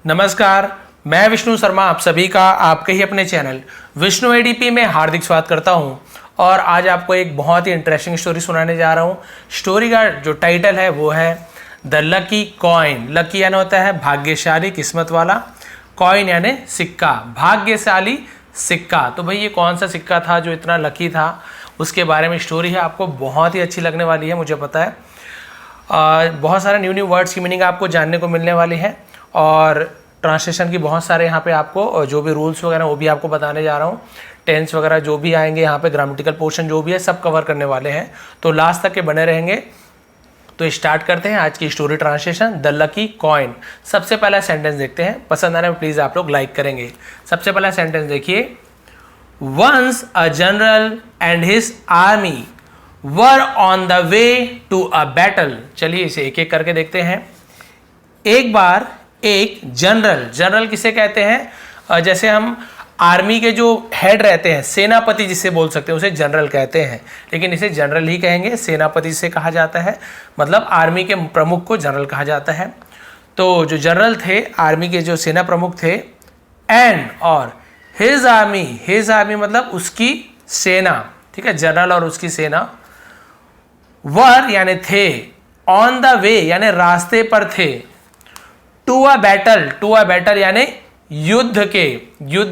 नमस्कार, मैं विष्णु शर्मा आप सभी का आपके ही अपने चैनल विष्णु एडीपी में हार्दिक स्वागत करता हूं। और आज आपको एक बहुत ही इंटरेस्टिंग स्टोरी सुनाने जा रहा हूं। स्टोरी का जो टाइटल है वो है द लकी कॉइन। लकी यानी होता है भाग्यशाली, किस्मत वाला। कॉइन यानी सिक्का, भाग्यशाली सिक्का। तो भाई ये कौन सा सिक्का था जो इतना लकी था, उसके बारे में स्टोरी है। आपको बहुत ही अच्छी लगने वाली है, मुझे पता है। बहुत सारे न्यू वर्ड्स की मीनिंग आपको जानने को मिलने वाली है और ट्रांसलेशन की बहुत सारे यहाँ पे आपको जो भी रूल्स वगैरह वो भी आपको बताने जा रहा हूँ। टेंस वगैरह जो भी आएंगे यहाँ पे, ग्रामेटिकल पोर्शन जो भी है सब कवर करने वाले हैं, तो लास्ट तक के बने रहेंगे। तो स्टार्ट करते हैं आज की story translation the lucky coin. सबसे पहला सेंटेंस देखते हैं, पसंद आने में प्लीज आप लोग लाइक करेंगे। सबसे पहला सेंटेंस देखिए, once a general and his army were on the way to a battle. चलिए इसे एक एक करके देखते हैं। एक बार एक जनरल किसे कहते हैं? जैसे हम आर्मी के जो हेड रहते हैं, सेनापति जिसे बोल सकते हैं, उसे जनरल कहते हैं, लेकिन इसे जनरल ही कहेंगे। सेनापति से कहा जाता है, मतलब आर्मी के प्रमुख को जनरल कहा जाता है। तो जो जनरल थे, आर्मी के जो सेना प्रमुख थे, एंड और हिज आर्मी मतलब उसकी सेना, ठीक है, जनरल और उसकी सेना। वर यानी थे, ऑन द वे यानी रास्ते पर थे, टू अ बैटल यानी युद्ध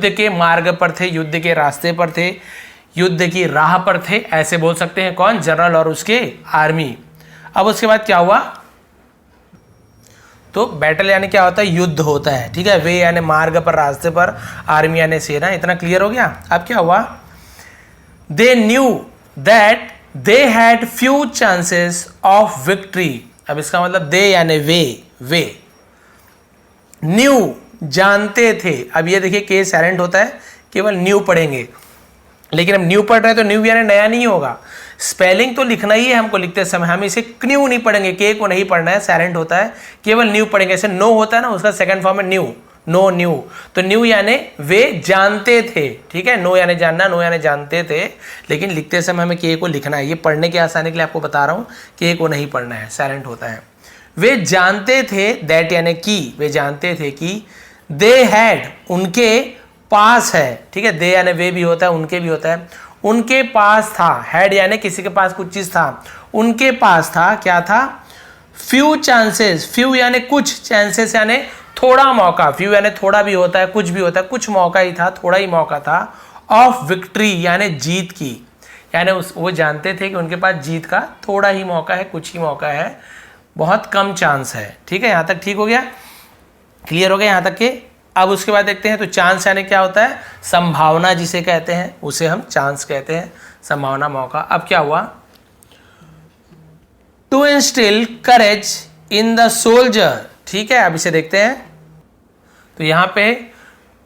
के मार्ग पर थे, युद्ध के रास्ते पर थे, युद्ध की राह पर थे, ऐसे बोल सकते हैं। कौन? जनरल और उसके आर्मी। अब उसके बाद क्या हुआ? तो बैटल यानी क्या होता है? युद्ध होता है, ठीक है। वे यानी मार्ग पर, रास्ते पर, आर्मी यानी सेना। इतना क्लियर हो गया। अब क्या हुआ? They knew that they had few chances of victory. अब इसका मतलब दे यानी वे न्यू जानते थे। अब ये देखिए के साइलेंट होता है, केवल न्यू पढ़ेंगे, लेकिन हम न्यू पढ़ रहे हैं तो न्यू यानी नया नहीं होगा। स्पेलिंग तो लिखना ही है हमको लिखते समय, हम इसे न्यू नहीं पढ़ेंगे, के को नहीं पढ़ना है, साइलेंट होता है, केवल न्यू पढ़ेंगे। जैसे नो होता है ना, उसका सेकंड फॉर्म है न्यू, न्यू। तो न्यू यानी वे जानते थे, ठीक है। नो यानी जानना, नो यानी जानते थे, लेकिन लिखते समय हमें के को लिखना है। ये पढ़ने के आसानी के लिए आपको बता रहा हूँ, के को नहीं पढ़ना है, साइलेंट होता है। वे जानते थे, दैट यानी की, वे जानते थे कि दे हैड उनके पास है, ठीक है। दे यानी वे भी होता है, उनके भी होता है। उनके पास था, हैड यानी किसी के पास कुछ चीज था, उनके पास था, क्या था? फ्यू चांसेस, फ्यू यानी कुछ, चांसेस यानी थोड़ा मौका। फ्यू यानी थोड़ा भी होता है, कुछ भी होता है, कुछ मौका ही था, थोड़ा ही मौका था। ऑफ विक्ट्री यानी जीत की, यानी वो जानते थे कि उनके पास जीत का थोड़ा ही मौका है, कुछ ही मौका है, बहुत कम चांस है, ठीक है। यहां तक ठीक हो गया, क्लियर हो गया यहां तक के। अब उसके बाद देखते हैं, तो चांस यानी क्या होता है? संभावना जिसे कहते हैं, उसे हम चांस कहते हैं, संभावना, मौका। अब क्या हुआ? To instil courage in the soldier, ठीक है। अब इसे देखते हैं, तो यहां पे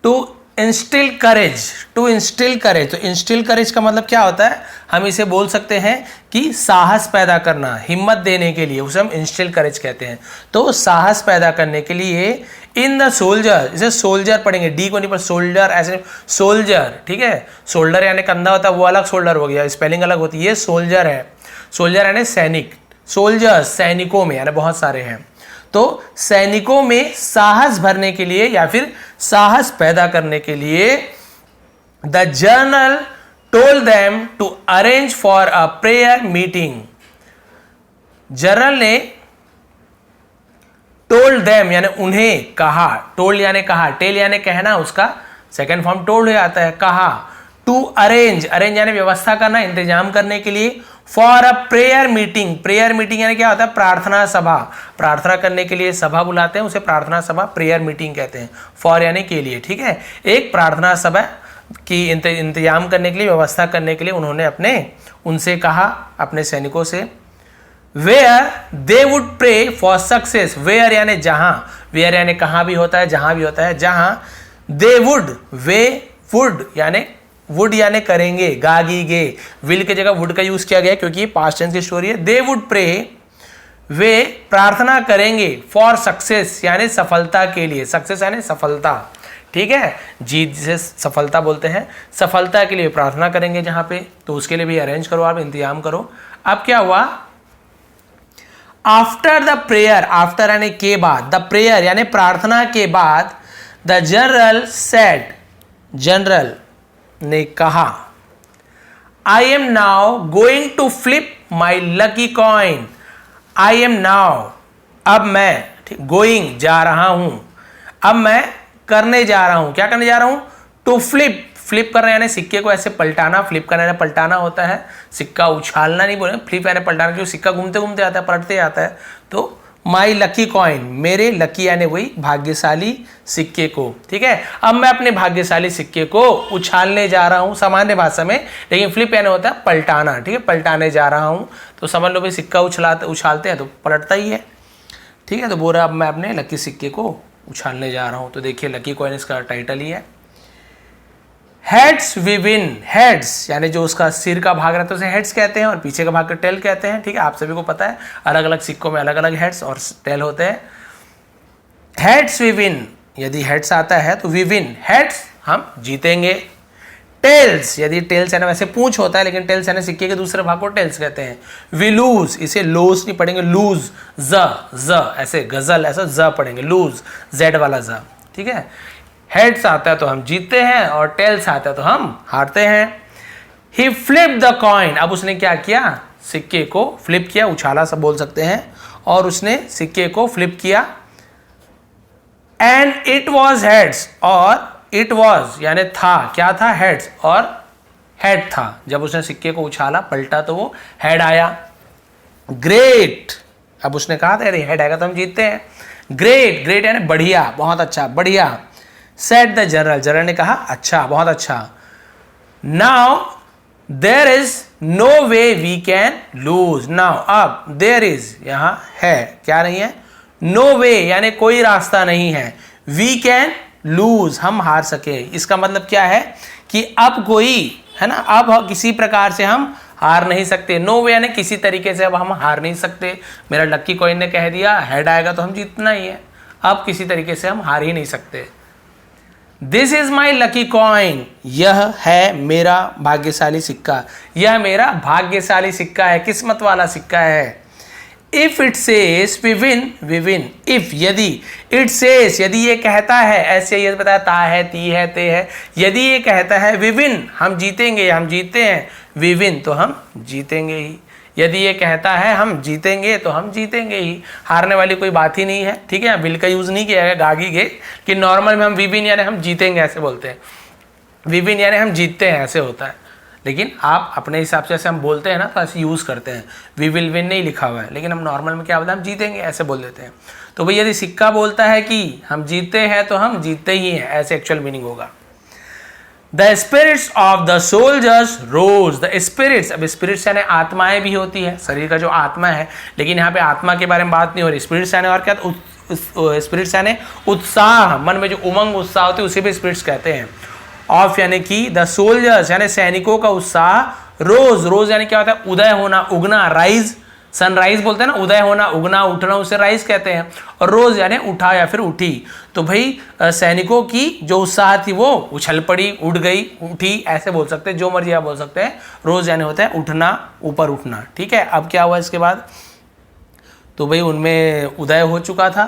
टू इंस्टिल करेज, तो इंस्टिल करेज का मतलब क्या होता है? हम इसे बोल सकते हैं कि साहस पैदा करना, हिम्मत देने के लिए, उसे हम इंस्टिल करेज कहते हैं। तो साहस पैदा करने के लिए इन द सोल्जर, इसे सोल्जर पढ़ेंगे, डी को नहीं पर सोल्जर, ऐसे सोल्जर, ठीक है। शोल्डर यानी कंधा होता है, वो अलग शोल्डर हो गया, स्पेलिंग अलग होती है। ये सोल्जर है, सोल्जर यानी सैनिक, सोल्जर सैनिकों में यानी बहुत सारे हैं। तो सैनिकों में साहस भरने के लिए या फिर साहस पैदा करने के लिए the general told them to arrange for a prayer meeting. General ने टोल्ड देम यानी उन्हें कहा, टोल्ड यानी कहा, टेल यानी कहना, उसका सेकंड फॉर्म टोल्ड हो जाता है, कहा। टू अरेंज यानी व्यवस्था करना, इंतजाम करने के लिए। फॉर अ प्रेयर मीटिंग यानी क्या होता है? प्रार्थना सभा, प्रार्थना करने के लिए सभा बुलाते हैं, उसे प्रार्थना सभा, प्रेयर मीटिंग कहते हैं। फॉर यानी के लिए, ठीक है। एक प्रार्थना सभा की इंतजाम करने के लिए, व्यवस्था करने के लिए उन्होंने उनसे कहा, अपने सैनिकों से। Where they would pray for success, where यानी जहां, वेयर यानी कहां भी होता है, जहां भी होता है, जहां। दे वुड, वे वुड यानी वुड यानी करेंगे, गागी गे, विल की जगह वुड का यूज किया गया क्योंकि पास्ट टेंस की स्टोरी है। दे वुड प्रे, वे प्रार्थना करेंगे, फॉर सक्सेस यानी सफलता के लिए, सक्सेस यानी सफलता, ठीक है। जीत जिसे सफलता बोलते हैं, सफलता के लिए प्रार्थना करेंगे जहां पे, तो उसके लिए भी अरेंज करो, आप इंतजाम करो। अब क्या हुआ? आफ्टर द प्रेयर, आफ्टर यानी के बाद, द प्रेयर यानी प्रार्थना के बाद, द जनरल सेड, जनरल ने कहा, I am now going to flip my lucky coin, I am now, अब मैं, गोइंग जा रहा हूं, अब मैं करने जा रहा हूं, क्या करने जा रहा हूं, टू फ्लिप, फ्लिप करना यानी सिक्के को ऐसे पलटाना, फ्लिप करना यानी पलटाना होता है, सिक्का उछालना नहीं बोले, फ्लिप यानी पलटाना, क्योंकि सिक्का घूमते घूमते आता है, पलटते आता है। तो माई लकी कॉइन, मेरे लकी यानी वही भाग्यशाली सिक्के को, ठीक है, अब मैं अपने भाग्यशाली सिक्के को उछालने जा रहा हूं, सामान्य भाषा में, लेकिन फ्लिप यानी होता है पलटाना, ठीक है, पलटाने जा रहा हूं, तो समझ लो भाई सिक्का उछालते हैं तो पलटता ही है, ठीक है। तो बोल रहा अब मैं अपने लकी सिक्के को उछालने जा रहा हूं, तो देखिए लकी कॉइन इसका टाइटल ही है। हेड्स वी विन, हेड्स यानी जो उसका सिर का भाग रहता है उसे हेड्स कहते हैं, और पीछे का भाग को टेल कहते हैं, ठीक है, आप सभी को पता है, अलग अलग सिक्कों में अलग अलग हेड्स और टेल होते हैं। हेड्स वी विन, यदि हेड्स आता है तो वी विन, हेड्स हम जीतेंगे। टेल्स, यदि टेल्स यानी वैसे पूंछ होता है, लेकिन टेल्स यानी सिक्के के दूसरे भाग को टेल्स कहते हैं। वी लूज, इसे लोस नहीं पढ़ेंगे, लूज, ज ऐसे गजल ऐसा ज पढ़ेंगे, लूज जेड वाला ज, ठीक है। हेड्स आता है तो हम जीतते हैं, और टेल्स आता है तो हम हारते हैं। ही फ्लिप द कॉइन, अब उसने क्या किया, सिक्के को फ्लिप किया, उछाला सब बोल सकते हैं, और उसने सिक्के को फ्लिप किया। एंड इट वॉज हेड्स, और इट वॉज यानी था, क्या था, हेड्स, और हेड था, जब उसने सिक्के को उछाला पलटा तो वो हेड आया। ग्रेट, अब उसने कहा था हेड आएगा तो हम जीतते हैं। ग्रेट, ग्रेट यानी बढ़िया, बहुत अच्छा, बढ़िया। सेड द जनरल, जनरल ने कहा अच्छा, बहुत अच्छा। Now there is no way we can lose, now अब देयर इज यहां है, क्या नहीं है, नो वे यानी कोई रास्ता नहीं है, वी कैन लूज हम हार सके, इसका मतलब क्या है कि अब कोई है ना, अब किसी प्रकार से हम हार नहीं सकते, नो वे यानी किसी तरीके से अब हम हार नहीं सकते। मेरा लकी कॉइन ने कह दिया हेड आएगा तो हम जीतना ही है, अब किसी तरीके से हम हार ही नहीं सकते। This is my lucky coin, यह है मेरा भाग्यशाली सिक्का, यह मेरा भाग्यशाली सिक्का है, किस्मत वाला सिक्का है। If it says we win, we win, if यदि, इट सेज यदि ये कहता है, ऐसे ये बताया ता है, ती है, ते है, यदि ये कहता है वी विन हम जीतेंगे, हम जीतते हैं, वी विन तो हम जीतेंगे ही, यदि ये कहता है हम जीतेंगे तो हम जीतेंगे ही, हारने वाली कोई बात ही नहीं है, ठीक है। विल का यूज नहीं किया है, गागी के, कि नॉर्मल में हम वी विन यानी हम जीतेंगे ऐसे बोलते हैं, वी विन यानी हम जीतते हैं ऐसे होता है, लेकिन आप अपने हिसाब से ऐसे हम बोलते हैं ना तो ऐसे यूज़ करते हैं, वी विल विन नहीं लिखा हुआ है, लेकिन हम नॉर्मल में क्या बोलते हैं, हम जीतेंगे ऐसे बोल देते हैं। तो भाई यदि सिक्का बोलता है कि हम जीतते हैं तो हम जीतते ही हैं, ऐसे एक्चुअल मीनिंग होगा। The spirits of the soldiers rose, the spirits, अब स्पिरिट्स यानी आत्माएं भी होती है, शरीर का जो आत्मा है, लेकिन यहाँ पे आत्मा के बारे में बात नहीं हो रही, स्पिरिट्स यानी और क्या, स्पिरिट्स यानी उत्साह, मन में जो उमंग उत्साह होती है उसे भी स्पिरिट्स कहते हैं। ऑफ यानी कि द सोल्जर्स यानी सैनिकों का उत्साह, रोज, रोज यानी क्या होता है, उदय होना, उगना, राइज, सनराइज बोलते हैं ना, उदय होना, उगना, उठना, उसे राइज कहते हैं, और रोज यानी उठा या फिर उठी। तो भाई सैनिकों की जो उत्साह थी वो उछल पड़ी, उठ गई, उठी, ऐसे बोल सकते हैं, जो मर्जी आप बोल सकते हैं। रोज यानी होता है उठना, ऊपर उठना, ठीक है। अब क्या हुआ इसके बाद, तो भाई उनमें उदय हो चुका था,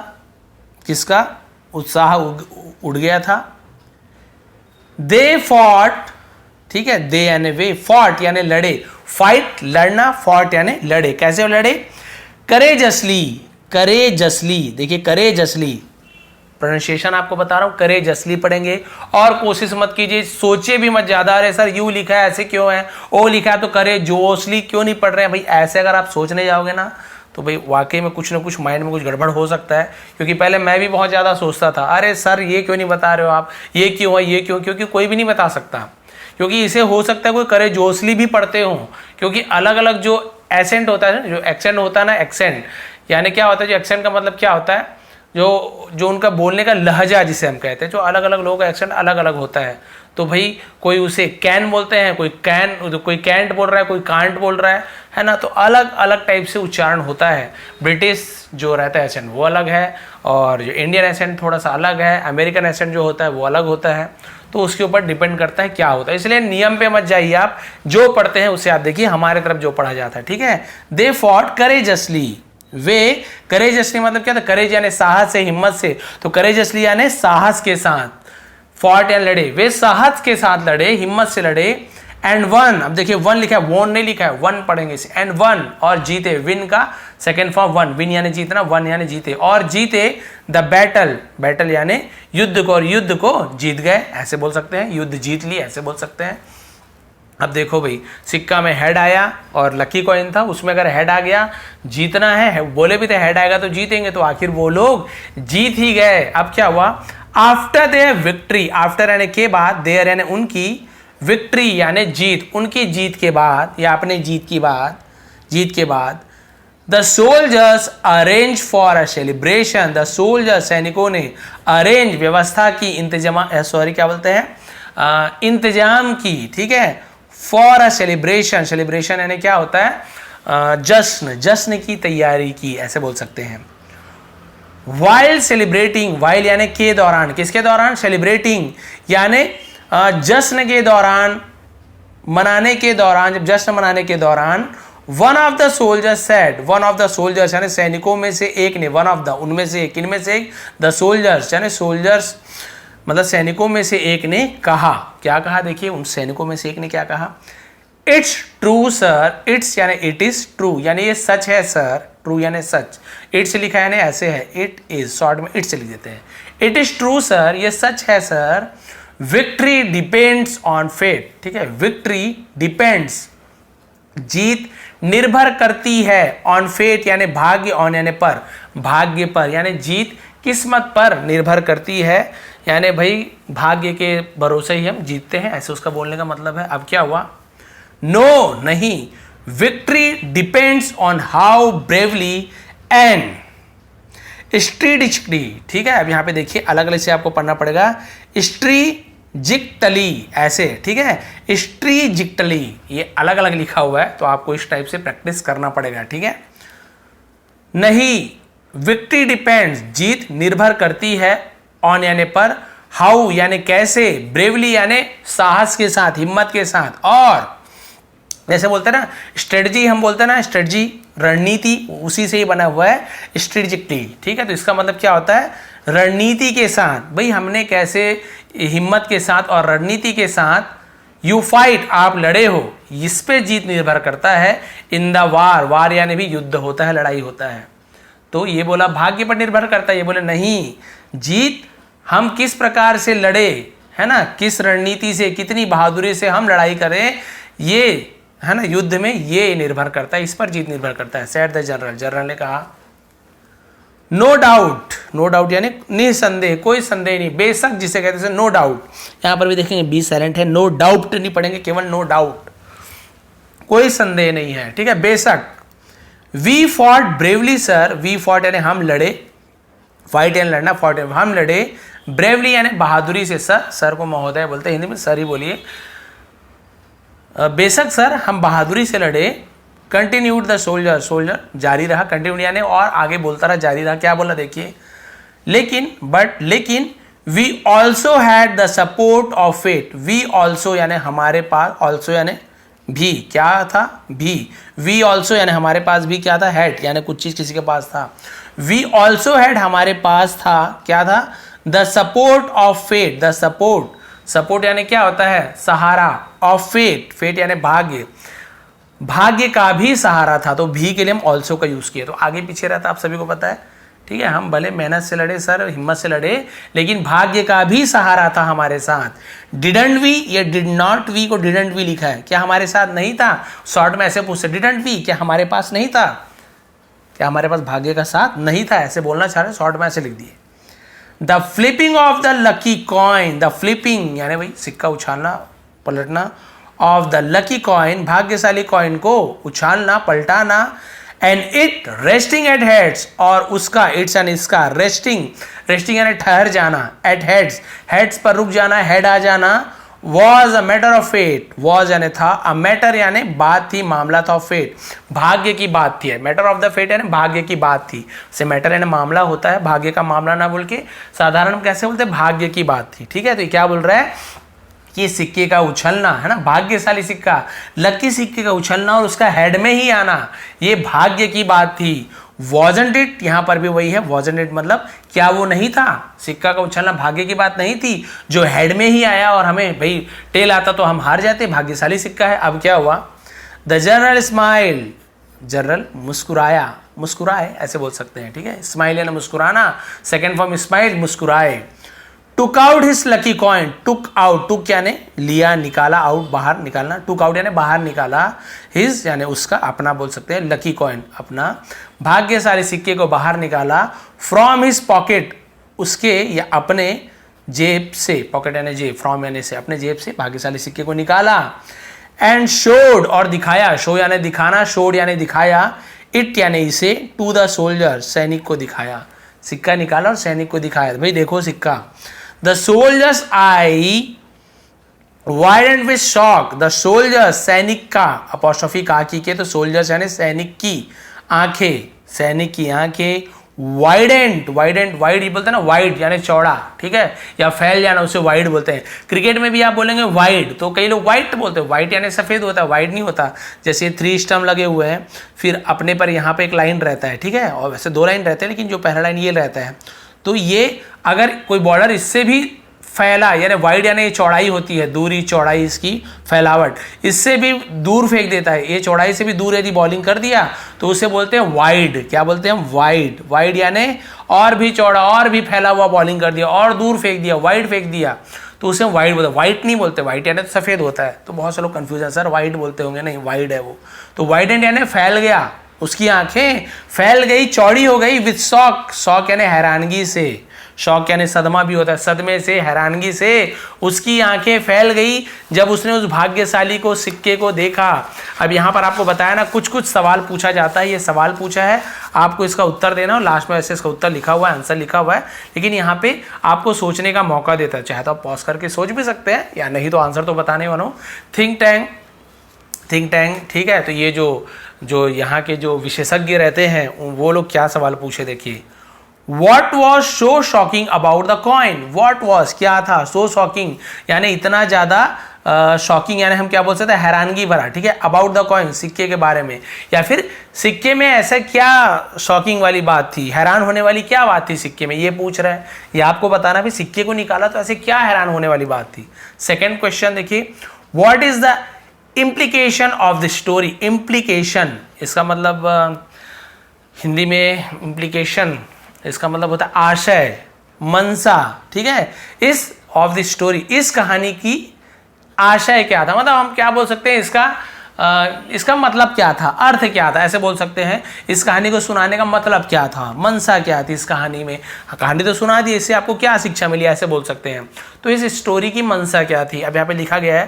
किसका, उत्साह उड़ गया था। दे फॉट, ठीक है, दे यानी वे, फॉट यानी लड़े, फाइट लड़ना, फॉट यानी लड़े, कैसे लड़े, करेजसली, करेजसली, देखिए करेजसली, प्रोनाउंसिएशन आपको बता रहा हूं, करेजसली पढ़ेंगे, और कोशिश मत कीजिए, सोचे भी मत ज्यादा, अरे सर यू लिखा है ऐसे क्यों है, ओ लिखा है तो करेजोसली क्यों नहीं पढ़ रहे हैं भाई, ऐसे अगर आप सोचने जाओगे ना तो भाई वाकई में कुछ ना कुछ माइंड में कुछ गड़बड़ हो सकता है, क्योंकि पहले मैं भी बहुत ज़्यादा सोचता था, अरे सर ये क्यों नहीं बता रहे हो आप, ये क्यों है, ये क्यों, क्योंकि कोई भी नहीं बता सकता, क्योंकि इसे हो सकता है कोई करेजोसली भी पढ़ते हो, क्योंकि अलग अलग जो एसेंट होता है, जो एक्सेंट होता है ना, एक्सेंट यानी क्या होता है, जो एक्सेंट का मतलब क्या होता है, जो उनका बोलने का लहजा जिसे हम कहते हैं, जो अलग अलग लोगों का एक्सेंट अलग अलग होता है। तो भाई कोई उसे कैन बोलते हैं, कोई कैंट बोल रहा है, कोई कांट बोल रहा है ना, तो अलग अलग टाइप से उच्चारण होता है। ब्रिटिश जो रहता है एसेंट वो अलग है, और जो इंडियन एसेंट थोड़ा सा अलग है, अमेरिकन एसेंट जो होता है वो अलग होता है, तो उसके ऊपर डिपेंड करता है क्या होता है। इसलिए नियम पे मत जाइए आप, जो पढ़ते हैं उसे आप देखिए, हमारे तरफ जो पढ़ा जाता है, ठीक है। दे फॉट करेजसली, वे करेजसली मतलब क्या था, करेज यानी साहस से, हिम्मत से, तो करेजसली यानी साहस के साथ, फॉट या लड़े, वे साहस के साथ लड़े, हिम्मत से लड़े, एंड वन, अब देखिए वन लिखा है, वॉन नहीं लिखा है, वन पढ़ेंगे इसे, एंड वन और जीते, विन का सेकेंड फॉर्म वन, विन यानी जीतना, वन यानी जीते, और जीते द बैटल, बैटल यानी युद्ध को, और युद्ध को जीत गए, ऐसे बोल सकते हैं, युद्ध जीत ली ऐसे बोल सकते हैं। अब देखो भाई, सिक्का में हेड आया और लकी कॉइन था, उसमें अगर हेड आ गया जीतना है, बोले भी थे हेड आएगा तो जीतेंगे, तो आखिर वो लोग जीत ही गए। अब क्या हुआ, आफ्टर देयर विक्ट्री, आफ्टर यानी के बाद, देयर यानी उनकी, विक्ट्री यानी जीत, उनकी जीत के बाद या अपने जीत के बाद the soldiers arrange for a celebration, the soldier सैनिकों ने अरेंज व्यवस्था की, क्या बोलते हैं, इंतजाम की, ठीक है, फॉर अ सेलिब्रेशन, सेलिब्रेशन यानी क्या होता है, जश्न, जश्न की तैयारी की ऐसे बोल सकते हैं। वाइल सेलिब्रेटिंग, वाइल यानी के दौरान, किसके दौरान, सेलिब्रेटिंग यानी जश्न के दौरान, मनाने के दौरान, जब जश्न मनाने के दौरान, one of the soldiers said, one of the soldiers यानी सैनिकों में से एक ने, वन ऑफ द उनमें से एक, इनमें से एक, द सोल्जर्स यानी सोल्जर्स मतलब सैनिकों में से एक ने कहा, क्या कहा, देखिए उन सैनिकों में से एक ने क्या कहा, इट्स ट्रू सर, इट्स यानी इट इज ट्रू यानी ये सच है सर, ट्रू यानी सच, इट्स लिखा है यानी ऐसे है, इट इज शॉर्ट में इट्स लिख देते हैं, इट इज ट्रू सर, ये सच है sir, victory depends on fate, ठीक है, विक्ट्री डिपेंड्स, जीत निर्भर करती है, ऑन फेट यानी भाग्य, ऑन यानी पर, भाग्य पर यानी जीत किस्मत पर निर्भर करती है, यानी भाई भाग्य के भरोसे ही हम जीतते हैं, ऐसे उसका बोलने का मतलब है। अब क्या हुआ, नो नहीं, victory depends on how bravely and strategically, ठीक है। अब यहाँ पे देखिए अलग अलग से आपको पढ़ना पड़ेगा, स्ट्रेटेजिकली ऐसे, ठीक है, स्ट्रेटेजिकली ये अलग अलग लिखा हुआ है, तो आपको इस टाइप से प्रैक्टिस करना पड़ेगा, ठीक है। नहीं, विक्ट्री डिपेंड्स, जीत निर्भर करती है, ऑन यानी पर, हाउ यानी कैसे, ब्रेवली यानी साहस के साथ, हिम्मत के साथ, और जैसे बोलते हैं ना स्ट्रेटजी, हम बोलते हैं ना स्ट्रेटजी, रणनीति, उसी से ही बना हुआ है स्ट्रेटेजिकली, ठीक है। तो इसका मतलब क्या होता है, रणनीति के साथ, भाई हमने कैसे हिम्मत के साथ और रणनीति के साथ, यू फाइट आप लड़े हो, इस पे जीत निर्भर करता है, इन द वार, वार यानी भी युद्ध होता है, लड़ाई होता है, तो ये बोला भाग्य पर निर्भर करता है, ये बोले नहीं, जीत हम किस प्रकार से लड़े, है ना, किस रणनीति से, कितनी बहादुरी से हम लड़ाई करें, ये है ना युद्ध में ये निर्भर करता है, इस पर जीत निर्भर करता है, सेड द जनरल, जनरल ने कहा। नो डाउट, नो डाउट यानी निसंदेह, कोई संदेह नहीं, बेशक जिसे कहते हैं नो डाउट, यहां पर भी देखेंगे बी साइलेंट है, नो डाउट नहीं पढ़ेंगे, केवल नो डाउट, कोई संदेह नहीं है, ठीक है, बेशक। We fought bravely sir, we fought यानी हम लड़े, फाइट यानी लड़ना, फॉट हम लड़े, ब्रेवली यानी बहादुरी से, सर, सर को महोदय बोलते हैं हिंदी में, सर ही बोलिए, बेशक सर हम बहादुरी से लड़े, कंटिन्यूड द सोल्जर, सोल्जर जारी रहा, कंटिन्यू यानी और आगे बोलता रहा, जारी रहा, क्या बोला देखिए, लेकिन बट लेकिन, we also had the support of fate, we also यानी हमारे पास, ऑल्सो यानी भी, क्या था भी, वी ऑल्सो यानी हमारे पास भी क्या था, हैड यानी कुछ चीज किसी के पास था, वी ऑल्सो हैड हमारे पास था, क्या था, the support of fate, the support, support यानी क्या होता है, सहारा, ऑफ फेट, फेट यानी भाग्य, भाग्य का भी सहारा था, तो भी के लिए हम ऑल्सो का यूज किया, तो आगे पीछे रहता आप सभी को पता है, ठीक है, हम भले मेहनत से लड़े सर, हिम्मत से लड़े, लेकिन भाग्य का भी सहारा था हमारे साथ। डिडंट वी, ये डिड नॉट वी को डिडंट वी लिखा है, क्या हमारे साथ नहीं था, शॉर्ट में ऐसे पूछते, डिडंट वी क्या हमारे पास नहीं था, क्या हमारे पास भाग्य का साथ नहीं था, ऐसे बोलना चाह रहे, शॉर्ट में ऐसे लिख दिए। The flipping of the lucky coin, the flipping यानी भाई सिक्का उछालना पलटना, ऑफ द लकी कॉइन भाग्यशाली कॉइन को उछालना पलटाना, and it resting at heads, और उसका, इट्स यानी इसका, रेस्टिंग, रेस्टिंग यानी ठहर जाना, एट हेड्स, हेड्स पर रुक जाना, हेड आ जाना, was a matter of fate, was यानी था, अ मैटर यानी बात थी, मामला था, ऑफ फेट भाग्य की बात थी, मैटर ऑफ द फेट यानी भाग्य की बात थी, से मैटर यानी मामला होता है, भाग्य का मामला ना बोल के साधारण कैसे बोलते हैं, भाग्य की बात थी, ठीक है। तो ये क्या बोल रहा है कि सिक्के का उछलना, है ना, भाग्यशाली सिक्का, लकी सिक्के का उछलना और उसका हेड में ही आना, ये भाग्य की बात थी, वॉजंट इट, यहां पर भी वही है, वॉजंट इट मतलब क्या वो नहीं था? सिक्का का उछलना भाग्य की बात नहीं थी, जो हेड में ही आया और हमें भाई टेल आता तो हम हार जाते, भाग्यशाली सिक्का है। अब क्या हुआ? द जनरल स्माइल, जनरल मुस्कुराया, मुस्कुराए ऐसे बोल सकते हैं, ठीक है। स्माइल यानी मुस्कुराना, सेकेंड फॉर्म स्माइल, मुस्कुराए। Took out his lucky coin, took out, took यानी लिया, निकाला, आउट बाहर निकालना, टुक आउट यानी बाहर निकाला, हिज यानी उसका, अपना बोल सकते हैं, लकी कॉइन अपना भाग्यशाली सिक्के को बाहर निकाला, फ्रॉम हिज पॉकेट उसके या अपने जेब से, पॉकेट यानी जेब, फ्रॉम यानी से, अपने जेब से भाग्यशाली सिक्के को निकाला, एंड शोड और दिखाया, शो यानी दिखाना, शोड यानी दिखाया, इट यानी इसे, टू द सोल्जर सैनिक को दिखाया, सिक्का निकाला और सैनिक को दिखाया, भाई देखो सिक्का। The soldiers I widened with shock, the soldiers सैनिक का, अपॉस्ट्रोफी का की के, तो सोल्जर्स यानी सैनिक की आंखें, सैनिक की आंखें, वाइडेंट, वाइडेंट, वाइड ये बोलते हैं ना, वाइड यानी चौड़ा, ठीक है, या फैल जाना उसे वाइड बोलते हैं। क्रिकेट में भी आप बोलेंगे वाइड, तो कई लोग वाइट बोलते हैं, वाइट यानी सफेद होता है, वाइड नहीं होता। जैसे 3 स्टंप लगे हुए हैं, फिर अपने पर यहाँ पे एक लाइन रहता है, ठीक है, और वैसे 2 लाइन रहते हैं, लेकिन जो पहला लाइन ये रहता है, तो ये अगर कोई बॉर्डर इससे भी फैला, यानी वाइड यानी चौड़ाई होती है, दूरी चौड़ाई इसकी फैलावट, इससे भी दूर फेंक देता है, ये चौड़ाई से भी दूर यदि बॉलिंग कर दिया तो उसे बोलते हैं वाइड। क्या बोलते हैं? वाइड। वाइड यानी और भी चौड़ा, और भी फैला हुआ बॉलिंग कर दिया, और दूर फेंक दिया, वाइड फेंक दिया, तो उसे वाइड बोलते हैं। वाइट नहीं बोलते, वाइट यानी तो सफेद होता है, तो बहुत से लोग कंफ्यूज है, सर वाइट बोलते होंगे, नहीं वाइड है वो। तो वाइडेंट यानी फैल गया, उसकी आंखें फैल गई, चौड़ी हो गई, विद शॉक, शॉक यानी हैरानगी से, शॉक यानी सदमा भी होता है, सदमे से, हैरानगी से उसकी आंखें फैल गई जब उसने उस भाग्यशाली को, सिक्के को देखा। अब यहाँ पर आपको बताया ना, कुछ कुछ सवाल पूछा जाता है, ये सवाल पूछा है, आपको इसका उत्तर देना और लास्ट में ऐसे इसका उत्तर लिखा हुआ है, आंसर लिखा हुआ है, लेकिन यहाँ पे आपको सोचने का मौका देता है, चाहे तो आप पॉज करके सोच भी सकते हैं, या नहीं तो आंसर तो बताने वाला हूँ। थिंक टैंक, थिंक टैंक, ठीक है। तो ये जो यहाँ के जो विशेषज्ञ रहते हैं वो लोग क्या सवाल पूछे, देखिए। What was so shocking about the coin? What was क्या था, so shocking यानी इतना ज़्यादा शॉकिंग यानी हम क्या बोल सकते हैं, हैरानगी भरा, ठीक है। अबाउट द कॉइन, सिक्के के बारे में, या फिर सिक्के में ऐसा क्या शॉकिंग वाली बात थी, हैरान होने वाली क्या बात थी सिक्के में, ये पूछ रहा है। ये आपको बताना भी सिक्के को निकाला तो ऐसे क्या हैरान होने वाली बात थी। सेकेंड क्वेश्चन देखिए, what is the implication of the story. Implication इसका मतलब हिंदी में इम्प्लीकेशन इसका मतलब होता है आशय, मनसा, ठीक है। इस ऑफ द स्टोरी, इस कहानी की आशय क्या था, मतलब हम क्या बोल सकते हैं, इसका मतलब क्या था, अर्थ क्या था, ऐसे बोल सकते हैं। इस कहानी को सुनाने का मतलब क्या था, मनसा क्या थी इस कहानी में। कहानी तो सुना दी, इससे आपको क्या शिक्षा मिली, ऐसे बोल सकते हैं। तो इस स्टोरी की मनसा क्या थी। अब यहाँ पे लिखा गया है,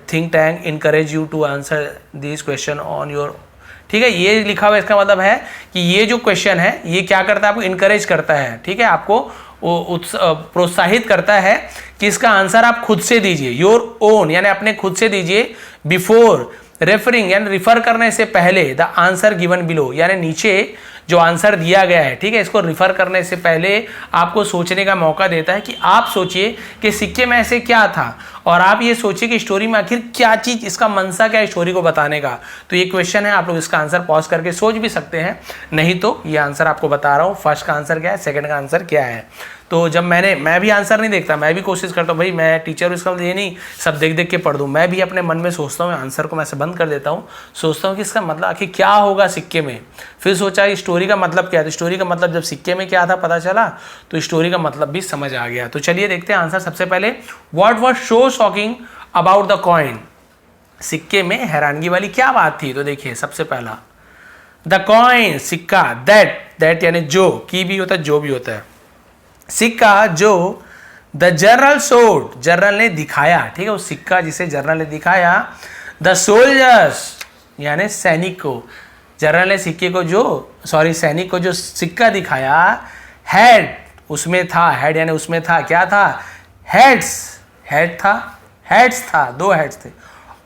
think tank encourage you to answer this question on your, ठीक है, ये लिखा हुआ है। इसका मतलब है कि ये जो क्वेश्चन है ये क्या करता है, आपको इनकरेज करता है, ठीक है, आपको प्रोत्साहित करता है कि इसका आंसर आप खुद से दीजिए, योर ओन यानी अपने खुद से दीजिए, बिफोर रेफरिंग यानी रिफर करने से पहले, द आंसर गिवन बिलो यानी नीचे जो आंसर दिया गया है, ठीक है, इसको रिफर करने से पहले आपको सोचने का मौका देता है कि आप सोचिए कि सिक्के में ऐसे क्या था, और आप ये सोचिए कि स्टोरी में आखिर क्या चीज, इसका मनसा क्या है स्टोरी को बताने का। तो ये क्वेश्चन है, आप लोग इसका आंसर पॉज करके सोच भी सकते हैं, नहीं तो ये आंसर आपको बता रहा हूँ, फर्स्ट का आंसर क्या है, सेकंड का आंसर क्या है। तो जब मैं भी आंसर नहीं देखता, मैं भी कोशिश करता हूँ, भाई मैं टीचर हूँ, इसका ये नहीं सब देख देख के पढ़ दूँ, मैं भी अपने मन में सोचता हूँ, आंसर को मैं से बंद कर देता हूँ, सोचता हूँ कि इसका मतलब आखिर क्या होगा सिक्के में। फिर सोचा स्टोरी का मतलब क्या है, तो स्टोरी का मतलब जब सिक्के में क्या था पता चला, तो स्टोरी का मतलब भी समझ आ गया। तो चलिए देखते हैं आंसर। सबसे पहले, what was so shocking about the coin, सिक्के में हैरानगी वाली क्या बात थी। तो देखिए सबसे पहला, द कॉइन सिक्का, दैट यानी जो, की भी होता है जो भी होता है, सिक्का जो, द जनरल शोड जनरल ने दिखाया, ठीक है, उस सिक्का जिसे जनरल ने दिखाया, द सोल्जर्स यानी सैनिक को, जनरल ने सिक्के को सैनिक को जो सिक्का दिखाया, हेड उसमें था, हेड यानी उसमें था, क्या था, हेड्स था, 2 हेड्स थे,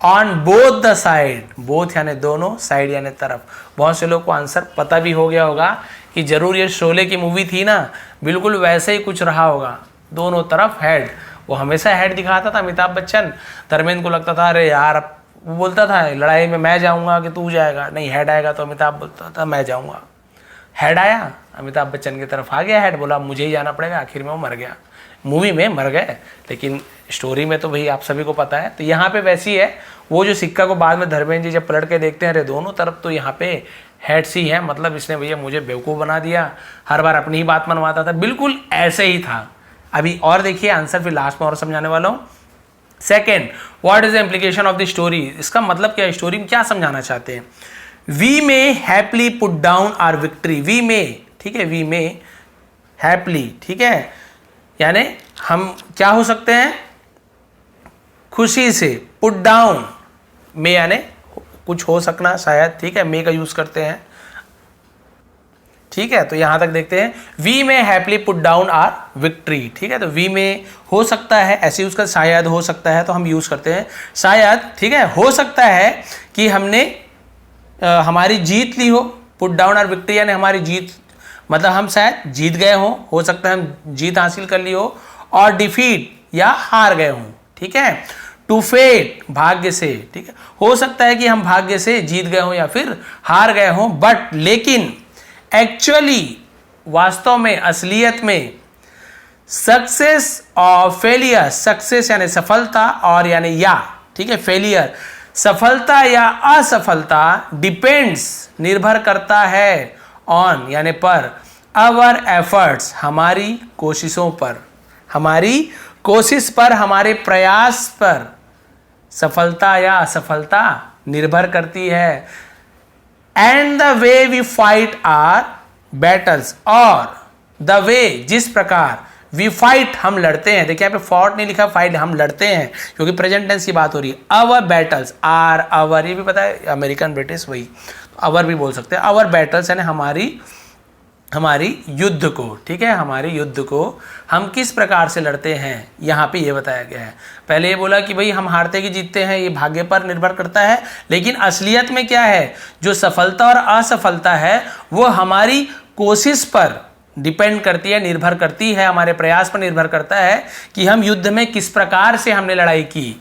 on both the side, both यानी दोनों, साइड यानी तरफ। बहुत से लोग को आंसर पता भी हो गया होगा कि जरूर ये शोले की मूवी थी ना, बिल्कुल वैसे ही कुछ रहा होगा, दोनों तरफ हेड। वो हमेशा हेड दिखाता था अमिताभ बच्चन, धर्मेंद्र को लगता था अरे यार, वो बोलता था लड़ाई में मैं जाऊंगा कि तू जाएगा, नहीं हेड आएगा तो अमिताभ बोलता था मैं जाऊंगा। हेड आया, अमिताभ बच्चन की तरफ आ गया हेड, बोला मुझे ही जाना पड़ेगा, आखिर में वो मर गया। मूवी में मर गए, लेकिन स्टोरी में तो भाई आप सभी को पता है। तो यहाँ पे वैसी है, वो जो सिक्का को बाद में धर्मेंद्र जी जब पलट के देखते हैं, अरे दोनों तरफ तो यहाँ पे हेड्स ही है, मतलब इसने भैया मुझे बेवकूफ़ बना दिया, हर बार अपनी ही बात मनवाता था, बिल्कुल ऐसे ही था। अभी और देखिए आंसर, फिर लास्ट में और समझाने वाला हूँ। Second, what is the implication of the story, इसका मतलब क्या है, स्टोरी में क्या समझाना चाहते हैं। We may happily put down our victory, we may, ठीक है, वी मे हैप्पीली, ठीक है, यानी हम क्या हो सकते हैं, खुशी से, पुट डाउन मे यानी कुछ हो सकना शायद, ठीक है, मे का यूज करते हैं, ठीक है। तो यहां तक देखते हैं, we may happily put down our victory, ठीक है। तो वी में हो सकता है ऐसे यूज कर, शायद हो सकता है तो हम यूज करते हैं शायद, ठीक है। हो सकता है कि हमने हमारी जीत ली हो, पुट डाउन आर विक्ट्री यानी हमारी जीत, मतलब हम शायद जीत गए हो सकता है हम जीत हासिल कर ली हो, और डिफीट या हार गए हों, ठीक है। टू फेट भाग्य से, ठीक है, हो सकता है कि हम भाग्य से जीत गए हों या फिर हार गए हों, बट लेकिन एक्चुअली वास्तव में, असलियत में, सक्सेस और फेलियर, सक्सेस यानी सफलता और यानी या, ठीक है, फेलियर सफलता या असफलता, डिपेंड्स निर्भर करता है, ऑन यानी पर, आवर एफर्ट्स हमारी कोशिशों पर, हमारी कोशिश पर, हमारे प्रयास पर सफलता या असफलता निर्भर करती है। And the way we fight our battles, और द वे जिस प्रकार वी फाइट हम लड़ते हैं, देखिए यहाँ पे फॉट नहीं लिखा, फाइट, हम लड़ते हैं क्योंकि प्रेजेंट टेंस की बात हो रही है। आवर बैटल्स आर, आवर ये भी पता है अमेरिकन ब्रिटिश वही, आवर भी बोल सकते हैं, आवर बैटल्स यानी हमारी युद्ध को, ठीक है, हमारी युद्ध को हम किस प्रकार से लड़ते हैं, यहाँ पे ये बताया गया है। पहले ये बोला कि भाई हम हारते कि जीतते हैं ये भाग्य पर निर्भर करता है, लेकिन असलियत में क्या है, जो सफलता और असफलता है वो हमारी कोशिश पर डिपेंड करती है, निर्भर करती है, हमारे प्रयास पर निर्भर करता है कि हम युद्ध में किस प्रकार से हमने लड़ाई की।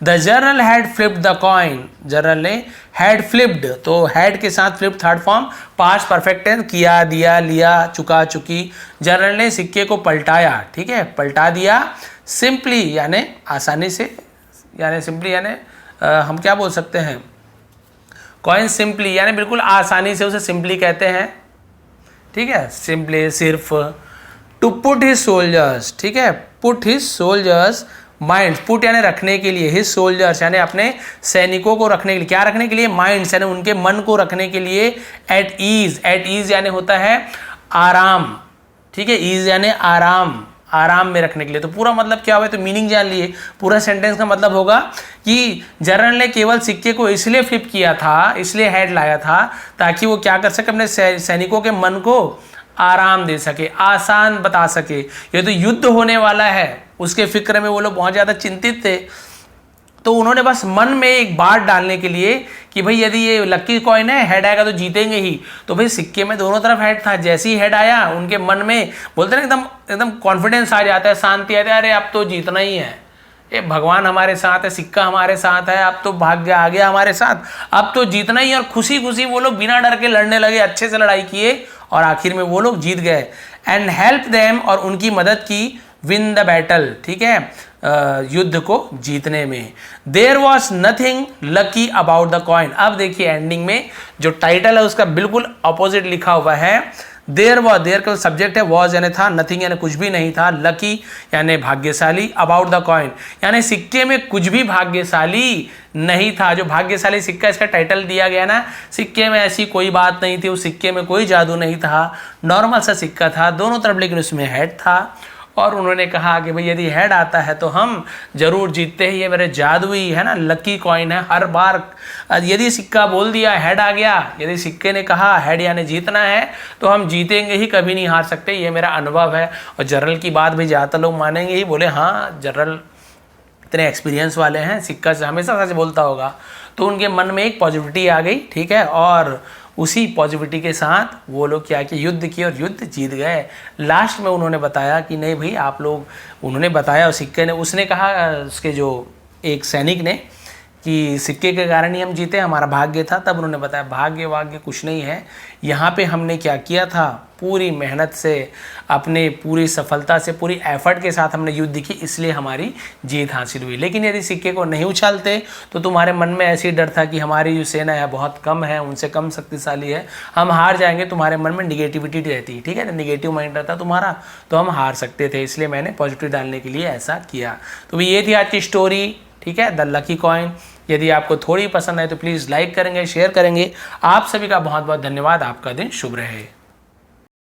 The general had flipped the coin, general ने हैड फ्लिप्ड, तो हैड के साथ flip third form, past perfect tense, किया, दिया, लिया, चुका, चुकी। जनरल ने सिक्के को पलटाया, ठीक है, पलटा दिया। सिंपली यानी आसानी से, यानी सिंपली यानी हम क्या बोल सकते हैं, कॉइन सिंपली यानी बिल्कुल आसानी से, उसे सिंपली कहते हैं, ठीक है, सिंपली सिर्फ। टू पुट हिज सोल्जर्स, ठीक है, put his soldiers mind, put यानी रखने के लिए, हिज सोल्जर्स यानी अपने सैनिकों को रखने के लिए, क्या रखने के लिए, माइंड्स यानी उनके मन को रखने के लिए, एट ईज, एट ईज यानी होता है आराम, ठीक है, ईज यानी आराम, आराम में रखने के लिए। तो पूरा मतलब क्या हुआ, तो मीनिंग जान लिए। पूरा सेंटेंस का मतलब होगा कि जनरल ने केवल सिक्के को इसलिए फ्लिप किया था, इसलिए हेड लाया था ताकि वो क्या कर सके, अपने सैनिकों के मन को आराम दे सके, आसान बता सके। ये तो युद्ध होने वाला है, उसके फिक्र में वो लोग बहुत ज़्यादा चिंतित थे, तो उन्होंने बस मन में एक बात डालने के लिए कि भाई यदि ये लक्की कॉइन है, हेड आएगा तो जीतेंगे ही। तो भाई सिक्के में दोनों तरफ हेड था, जैसे ही हेड आया उनके मन में बोलते ना एकदम एकदम कॉन्फिडेंस आ जाता है, शांति आती है, अरे अब तो जीतना ही है, ये भगवान हमारे साथ है, सिक्का हमारे साथ है, अब तो भाग्य आ गया हमारे साथ, अब तो जीतना ही है। और खुशी खुशी वो लोग बिना डर के लड़ने लगे, अच्छे से लड़ाई किए और आखिर में वो लोग जीत गए। एंड हेल्प देम, और उनकी मदद की, विन द बैटल, ठीक है, युद्ध को जीतने में। There was nothing lucky about the coin. अब देखिए एंडिंग में जो टाइटल है उसका बिल्कुल अपोजिट लिखा हुआ है। देयर वॉज, देयर का सब्जेक्ट है, वॉज यानी था, नथिंग यानी कुछ भी नहीं था, लकी यानी भाग्यशाली, अबाउट द कॉइन यानी सिक्के में कुछ भी भाग्यशाली नहीं था। जो भाग्यशाली सिक्का इसका टाइटल दिया गया ना, सिक्के में ऐसी कोई बात नहीं थी, उस सिक्के में कोई जादू नहीं था, नॉर्मल सा सिक्का था दोनों तरफ, लेकिन उसमें हेड था। और उन्होंने कहा कि भाई यदि हेड आता है तो हम जरूर जीतते हैं, ये मेरे जादुई है ना, लकी कॉइन है, हर बार यदि सिक्का बोल दिया हेड आ गया, यदि सिक्के ने कहा हेड यानी जीतना है तो हम जीतेंगे ही, कभी नहीं हार सकते, ये मेरा अनुभव है। और जनरल की बात भी ज़्यादातर लोग मानेंगे ही, बोले हाँ जनरल इतने एक्सपीरियंस वाले हैं, सिक्का से हमेशा सच बोलता होगा। तो उनके मन में एक पॉजिटिविटी आ गई, ठीक है, और उसी पॉजिटिविटी के साथ वो लोग क्या कि युद्ध किए और युद्ध जीत गए। लास्ट में उन्होंने बताया कि नहीं भाई आप लोग, उन्होंने बताया और सिक्के ने, उसने कहा, उसके जो एक सैनिक ने कि सिक्के के कारण ही हम जीते, हमारा भाग्य था। तब उन्होंने बताया भाग्य वाग्य कुछ नहीं है, यहाँ पे हमने क्या किया था, पूरी मेहनत से, अपने पूरी सफलता से, पूरी एफर्ट के साथ हमने युद्ध की, इसलिए हमारी जीत हासिल हुई। लेकिन यदि सिक्के को नहीं उछालते तो तुम्हारे मन में ऐसे ही डर था कि हमारी जो सेना है बहुत कम है, उनसे कम शक्तिशाली है, हम हार जाएंगे, तुम्हारे मन में निगेटिविटी रहती है, ठीक है, निगेटिव माइंड रहता तुम्हारा, तो हम हार सकते थे, इसलिए मैंने पॉजिटिव डालने के लिए ऐसा किया। तो ये थी आज की स्टोरी, ठीक है, द लकी कॉइन। यदि आपको थोड़ी पसंद आए तो प्लीज़ लाइक करेंगे, शेयर करेंगे। आप सभी का बहुत बहुत धन्यवाद। आपका दिन शुभ रहे।